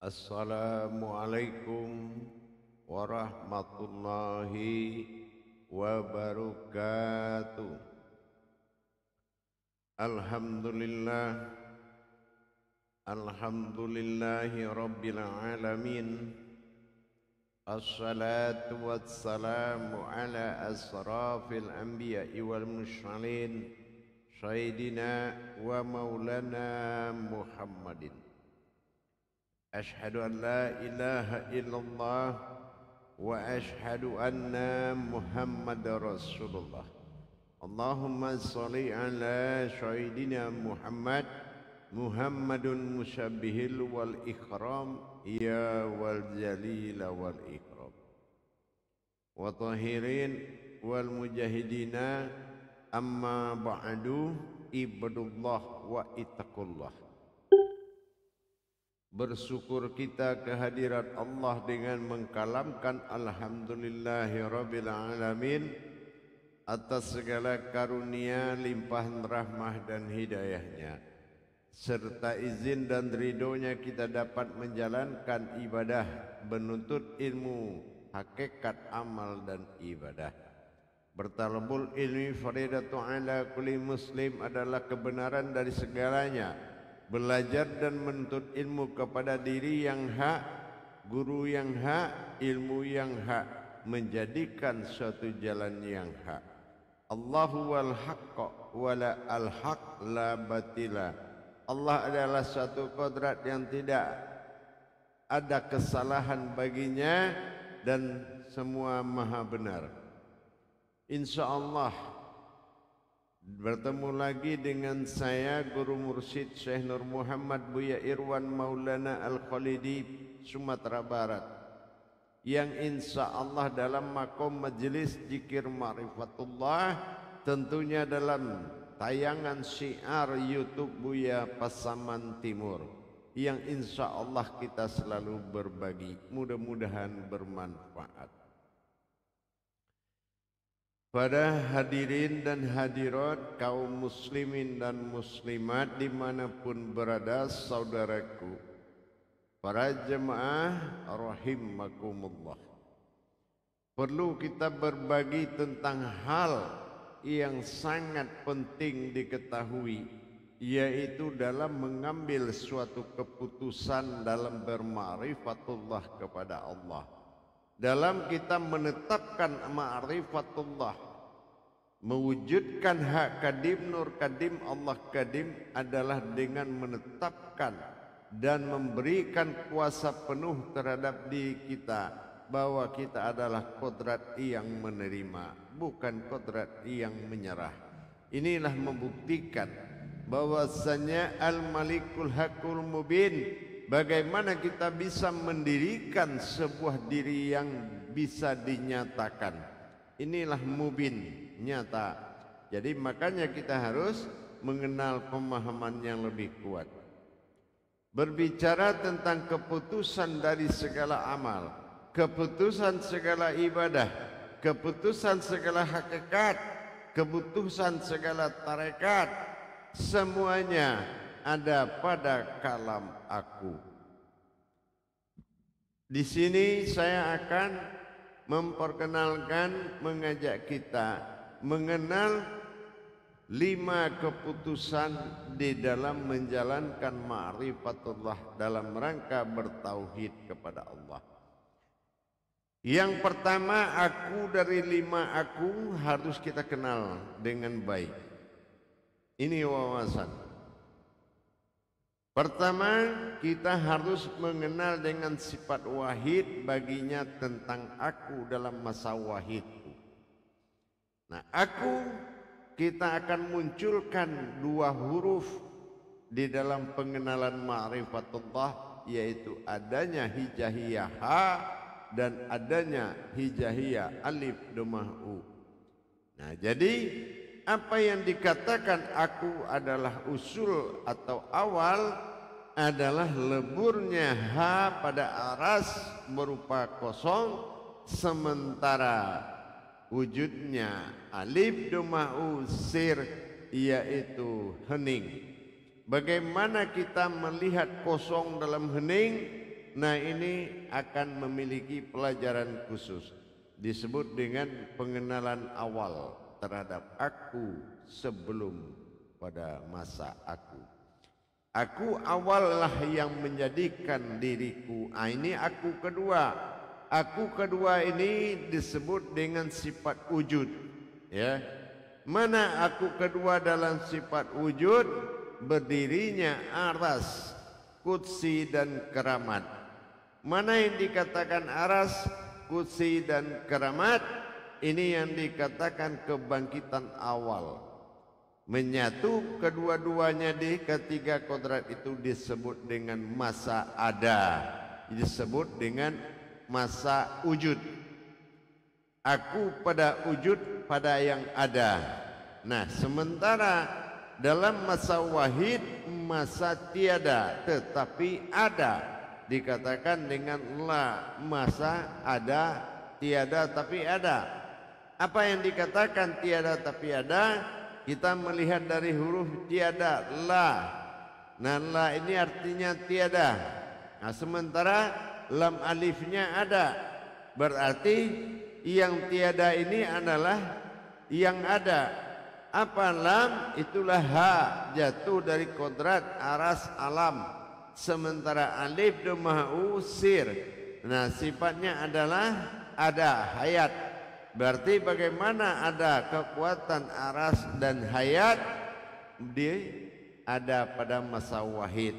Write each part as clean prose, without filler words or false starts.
Assalamualaikum warahmatullahi wabarakatuh. Alhamdulillah, alhamdulillahi rabbil alamin. Assalatu wassalamu ala asrafil anbiya'i wal mursalin, sayyidina wa maulana Muhammadin. Ashhadu an la ilaha illallah wa ashhadu anna Muhammadar Rasulullah. Allahumma salli ala sayyidina Muhammad, Muhammadun musabbihil wal ikram, ya wal jalil wal ikram. Wa tahirin wal mujahidina, amma ba'du, ibadullah wa ittaqullah. Bersyukur kita kehadirat Allah dengan mengkalamkan alhamdulillahirabbil alamin atas segala karunia, limpahan rahmah dan hidayahnya, serta izin dan ridhonya kita dapat menjalankan ibadah, menuntut ilmu, hakikat amal dan ibadah. Bertalabul ilmi faridatu ala kulli muslim adalah kebenaran dari segalanya. Belajar dan menuntut ilmu kepada diri yang hak, guru yang hak, ilmu yang hak, menjadikan suatu jalan yang hak. Allahu wal haqqa wala al haq la batila. Allah adalah suatu kodrat yang tidak ada kesalahan baginya dan semua maha benar. InsyaAllah bertemu lagi dengan saya, Guru Mursyid Syekh Nur Muhammad Buya Irwan Maulana Al-Khalidi, Sumatera Barat, yang insya Allah dalam makom majelis zikir ma'rifatullah, tentunya dalam tayangan syiar YouTube Buya Pasaman Timur, yang insya Allah kita selalu berbagi, mudah-mudahan bermanfaat. Para hadirin dan hadirat, kaum muslimin dan muslimat dimanapun berada, saudaraku, para jemaah rahimakumullah, perlu kita berbagi tentang hal yang sangat penting diketahui, yaitu dalam mengambil suatu keputusan dalam berma'rifatullah kepada Allah. Dalam kita menetapkan ma'rifatullah, mewujudkan hak kadim nur kadim Allah kadim adalah dengan menetapkan dan memberikan kuasa penuh terhadap diri kita bahwa kita adalah kodrat yang menerima, bukan kodrat yang menyerah. Inilah membuktikan bahwasanya al-malikul hakul mubin. Bagaimana kita bisa mendirikan sebuah diri yang bisa dinyatakan. Inilah mubin, nyata. Jadi makanya kita harus mengenal pemahaman yang lebih kuat. Berbicara tentang keputusan dari segala amal, keputusan segala ibadah, keputusan segala hakikat, keputusan segala tarekat, semuanya ada pada kalam aku. Di sini saya akan memperkenalkan, mengajak kita mengenal 5 keputusan di dalam menjalankan ma'rifatullah dalam rangka bertauhid kepada Allah. Yang pertama, aku dari 5 aku harus kita kenal dengan baik. Ini wawasan. Pertama, kita harus mengenal dengan sifat wahid baginya tentang aku dalam masa wahidku. Nah, aku kita akan munculkan 2 huruf di dalam pengenalan ma'rifatullah, yaitu adanya hijaiyah ha dan adanya hijaiyah alif dhammah u. Nah, jadi apa yang dikatakan aku adalah usul atau awal adalah leburnya ha pada aras berupa kosong, sementara wujudnya alif dhammah u sir yaitu hening. Bagaimana kita melihat kosong dalam hening? Nah ini akan memiliki pelajaran khusus, disebut dengan pengenalan awal terhadap aku sebelum pada masa aku. Aku awallah yang menjadikan diriku. Ini aku kedua. Aku kedua ini disebut dengan sifat wujud. Ya, mana aku kedua dalam sifat wujud? Berdirinya aras, kursi dan keramat. Mana yang dikatakan aras, kursi dan keramat? Ini yang dikatakan kebangkitan awal. Menyatu kedua-duanya di ketiga kodrat itu disebut dengan masa ada, disebut dengan masa wujud. Aku pada wujud pada yang ada. Nah sementara dalam masa wahid, masa tiada tetapi ada, dikatakan dengan la, masa ada tiada tapi ada. Apa yang dikatakan tiada tapi ada? Kita melihat dari huruf tiada, la. Nah la ini artinya tiada. Nah sementara lam alifnya ada, berarti yang tiada ini adalah yang ada. Apa lam? Itulah ha, jatuh dari kodrat aras alam. Sementara alif domah usir. Nah sifatnya adalah ada, hayat. Berarti bagaimana ada kekuatan aras dan hayat? Dia ada pada masa wahid.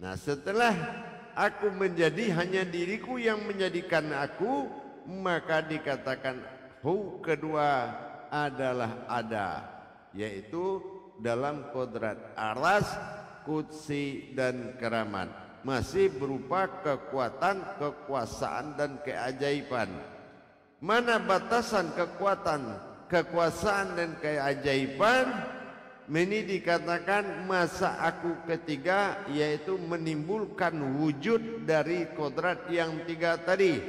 Nah setelah aku menjadi hanya diriku yang menjadikan aku, maka dikatakan hu kedua adalah ada, yaitu dalam kodrat aras, kursi dan keramat, masih berupa kekuatan, kekuasaan dan keajaiban. Mana batasan kekuatan, kekuasaan dan keajaiban? Ini dikatakan masa aku ketiga, yaitu menimbulkan wujud dari kodrat yang tiga tadi.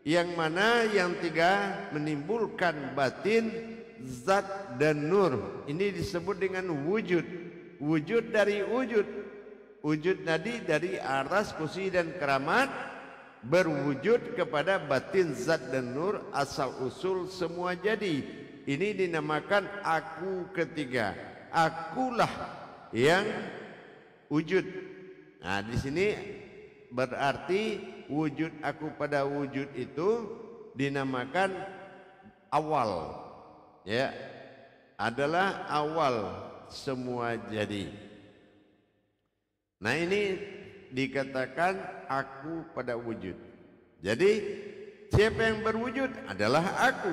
Yang mana yang tiga menimbulkan batin, zat dan nur. Ini disebut dengan wujud. Wujud dari wujud. Wujud tadi dari aras, kursi dan keramat, berwujud kepada batin, zat dan nur, asal usul semua jadi. Ini dinamakan aku ketiga. Akulah yang wujud. Nah di sini berarti wujud aku pada wujud itu dinamakan awal, ya, adalah awal semua jadi. Nah ini dikatakan aku pada wujud. Jadi siapa yang berwujud adalah aku.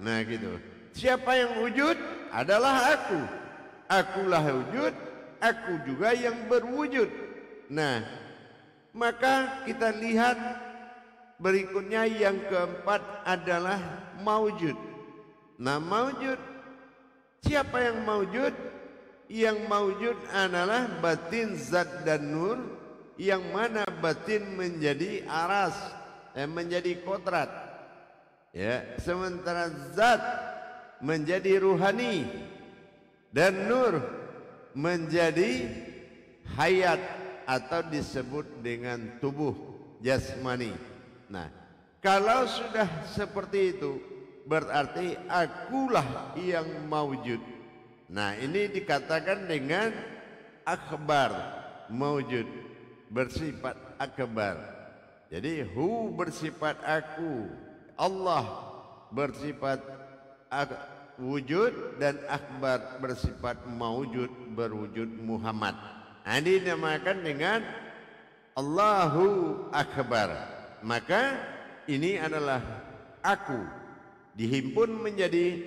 Nah gitu. Siapa yang wujud adalah aku. Akulah wujud, aku juga yang berwujud. Nah maka kita lihat berikutnya yang keempat adalah maujud. Nah maujud, siapa yang maujud? Yang maujud adalah batin, zat dan nur, yang mana batin menjadi aras, menjadi kodrat, ya, sementara zat menjadi ruhani dan nur menjadi hayat atau disebut dengan tubuh jasmani. Nah kalau sudah seperti itu berarti akulah yang maujud. Nah ini dikatakan dengan akbar, maujud, bersifat akbar. Jadi hu bersifat aku, Allah bersifat wujud, dan akbar bersifat maujud, berwujud Muhammad. Nah, ini dinamakan dengan Allahu Akbar. Maka ini adalah aku dihimpun menjadi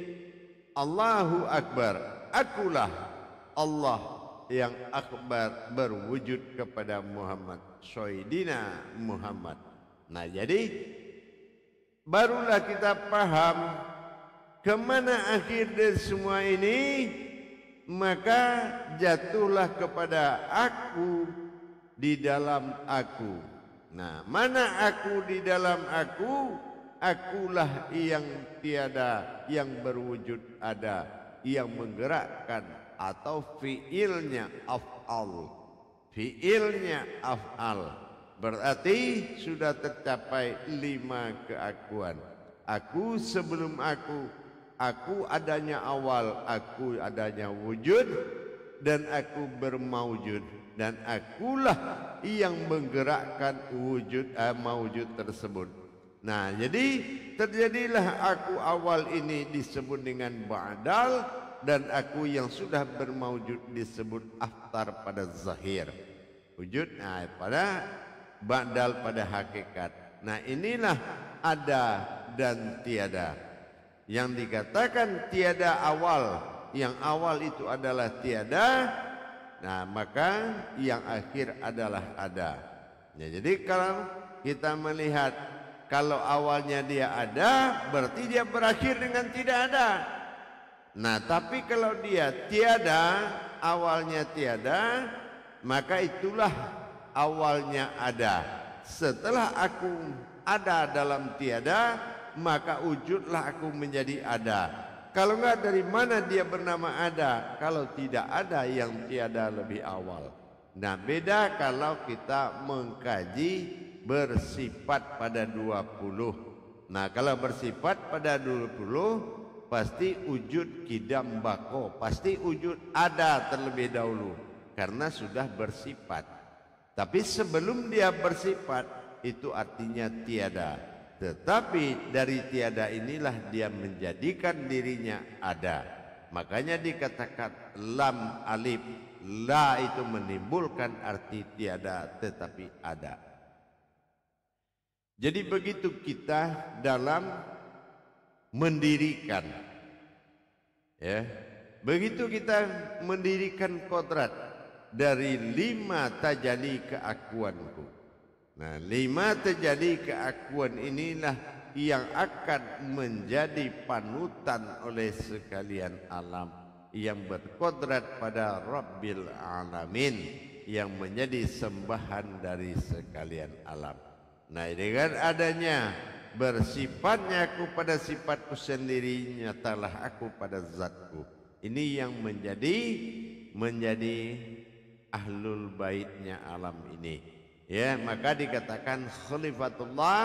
Allahu Akbar. Akulah Allah yang akbar, berwujud kepada Muhammad, Sayyidina Muhammad. Nah jadi barulah kita paham kemana akhir dari semua ini. Maka jatuhlah kepada aku di dalam aku. Nah mana aku di dalam aku? Akulah yang tiada, yang berwujud ada, yang menggerakkan, atau fiilnya af'al, fiilnya af'al. Berarti sudah tercapai 5 keakuan. Aku sebelum aku adanya awal, aku adanya wujud, dan aku bermaujud, dan akulah yang menggerakkan wujud maujud tersebut. Nah, jadi terjadilah aku awal ini disebut dengan ba'dal, dan aku yang sudah bermaujud disebut aftar pada zahir. Wujud pada ba'dal pada hakikat. Nah, inilah ada dan tiada. Yang dikatakan tiada awal, yang awal itu adalah tiada, nah maka yang akhir adalah ada. Ya, jadi kalau kita melihat kalau awalnya dia ada, berarti dia berakhir dengan tidak ada. Nah, tapi kalau dia tiada, awalnya tiada, maka itulah awalnya ada. Setelah aku ada dalam tiada, maka wujudlah aku menjadi ada. Kalau enggak, dari mana dia bernama ada? Kalau tidak ada, yang tiada lebih awal. Nah, beda kalau kita mengkaji bersifat pada 20. Nah, kalau bersifat pada 20, pasti wujud kidam bako, pasti wujud ada terlebih dahulu, karena sudah bersifat. Tapi sebelum dia bersifat, itu artinya tiada. Tetapi dari tiada inilah dia menjadikan dirinya ada. Makanya dikatakan lam alif, la itu menimbulkan arti tiada tetapi ada. Jadi begitu kita dalam mendirikan, ya, begitu kita mendirikan kodrat dari 5 tajalli keakuanku. Nah, 5 tajalli keakuan inilah yang akan menjadi panutan oleh sekalian alam, yang berkodrat pada Rabbil Alamin, yang menjadi sembahan dari sekalian alam. Nah, dengan adanya bersifatnya aku pada sifatku sendiri, nyatalah aku pada zatku. Ini yang menjadi ahlul baitnya alam ini. Ya, maka dikatakan khalifatullah,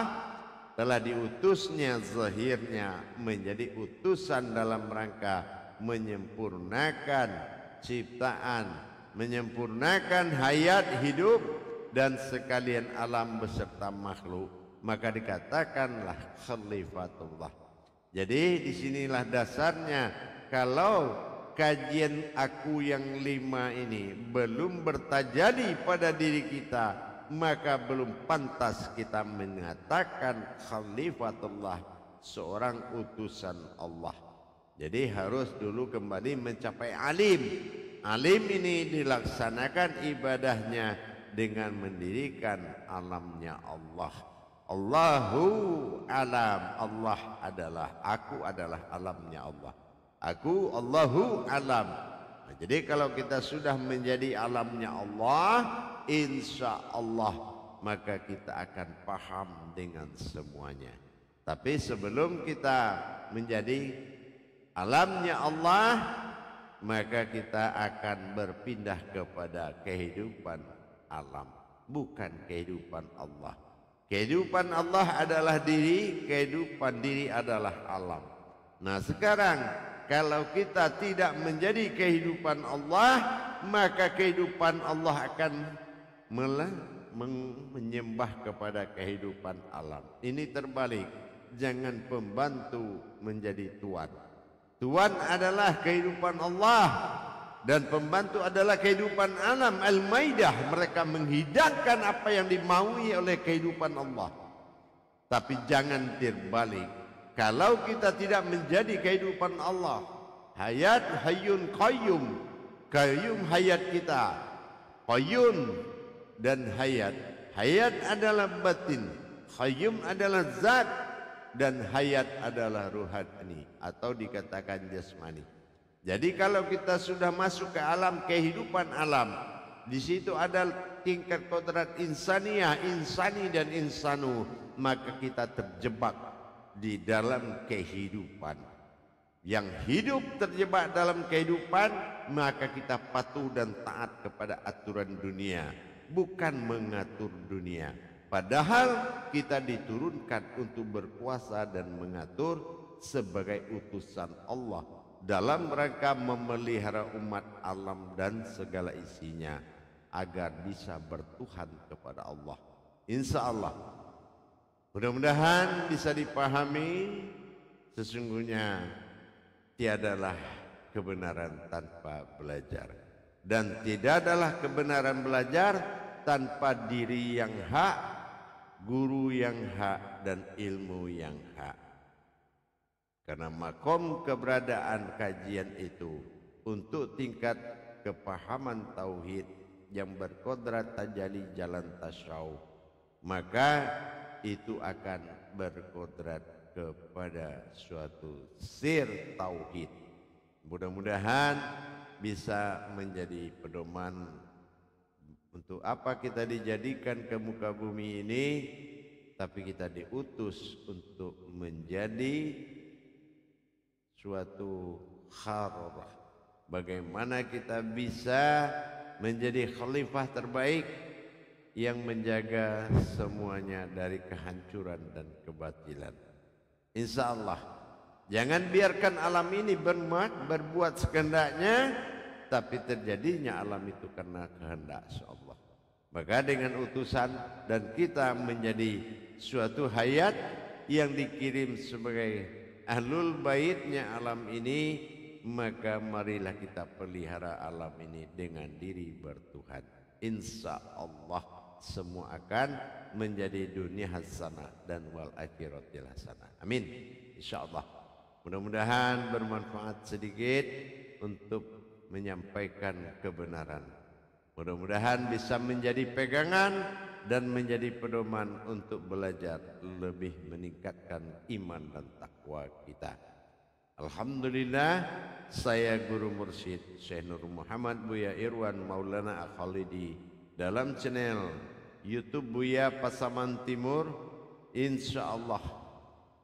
telah diutusnya zahirnya menjadi utusan dalam rangka menyempurnakan ciptaan, menyempurnakan hayat hidup dan sekalian alam beserta makhluk. Maka dikatakanlah khalifatullah. Jadi disinilah dasarnya, kalau kajian aku yang 5 ini belum bertajalli pada diri kita, maka belum pantas kita mengatakan khalifatullah, seorang utusan Allah. Jadi harus dulu kembali mencapai alim. Alim ini dilaksanakan ibadahnya dengan mendirikan alamnya Allah. Allahu alam, Allah adalah, aku adalah alamnya Allah. Aku Allahu alam. Nah, jadi kalau kita sudah menjadi alamnya Allah, insya Allah maka kita akan paham dengan semuanya. Tapi sebelum kita menjadi alamnya Allah, maka kita akan berpindah kepada kehidupan alam, bukan kehidupan Allah. Kehidupan Allah adalah diri, kehidupan diri adalah alam. Nah, sekarang kalau kita tidak menjadi kehidupan Allah, maka kehidupan Allah akan menyembah kepada kehidupan alam. Ini terbalik. Jangan pembantu menjadi tuan. Tuan adalah kehidupan Allah, dan pembantu adalah kehidupan alam. Al-Maidah, mereka menghidangkan apa yang dimaui oleh kehidupan Allah. Tapi jangan terbalik. Kalau kita tidak menjadi kehidupan Allah, hayat hayyun qayyum, qayyum hayat kita, qayyum dan hayat. Hayat adalah batin, qayyum adalah zat, dan hayat adalah ruhani atau dikatakan jasmani. Jadi kalau kita sudah masuk ke alam kehidupan alam, di situ ada tingkat kodrat insaniyah, insani dan insanu, maka kita terjebak di dalam kehidupan. Yang hidup terjebak dalam kehidupan, maka kita patuh dan taat kepada aturan dunia. bukan mengatur dunia. Padahal kita diturunkan untuk berkuasa dan mengatur sebagai utusan Allah dalam rangka memelihara umat alam dan segala isinya agar bisa bertuhan kepada Allah. Insya Allah mudah-mudahan bisa dipahami, sesungguhnya tiadalah kebenaran tanpa belajar, dan tidak adalah kebenaran belajar tanpa diri yang hak, guru yang hak, dan ilmu yang hak. Karena makom keberadaan kajian itu untuk tingkat kepahaman tauhid yang berkodrat tajali jalan tasawuf, maka itu akan berkodrat kepada suatu sir tauhid. Mudah-mudahan bisa menjadi pedoman untuk apa kita dijadikan ke muka bumi ini, tapi kita diutus untuk menjadi suatu kharorah. Bagaimana kita bisa menjadi khalifah terbaik yang menjaga semuanya dari kehancuran dan kebatilan. Insya Allah jangan biarkan alam ini berbuat sekehendaknya, tapi terjadinya alam itu karena kehendak Allah. Maka dengan utusan dan kita menjadi suatu hayat yang dikirim sebagai ahlul baitnya alam ini, maka marilah kita pelihara alam ini dengan diri bertuhan. Insya Allah semua akan menjadi dunia hasanah dan wal akhiratil hasanah. Amin. Insya Allah. Mudah-mudahan bermanfaat sedikit untuk menyampaikan kebenaran. Mudah-mudahan bisa menjadi pegangan dan menjadi pedoman untuk belajar lebih meningkatkan iman dan takwa kita. Alhamdulillah, saya Guru Mursyid Syekh Nur Muhammad Buya Irwan Maulana Al-Khalidi dalam channel YouTube Buya Pasaman Timur. Insya Allah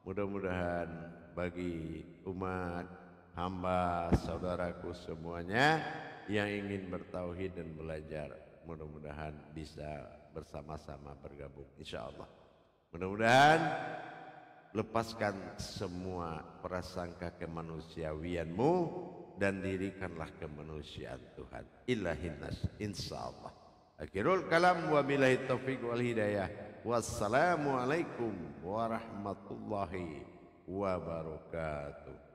mudah-mudahan bagi umat hamba saudaraku semuanya yang ingin bertauhid dan belajar, mudah-mudahan bisa bersama-sama bergabung. Insya Allah mudah-mudahan lepaskan semua prasangka kemanusiawianmu dan dirikanlah kemanusiaan Tuhan. Ilahin nas, insyaallah. Akhirul kalam wa billahi taufiq wal hidayah. Wassalamualaikum warahmatullahi wabarakatuh.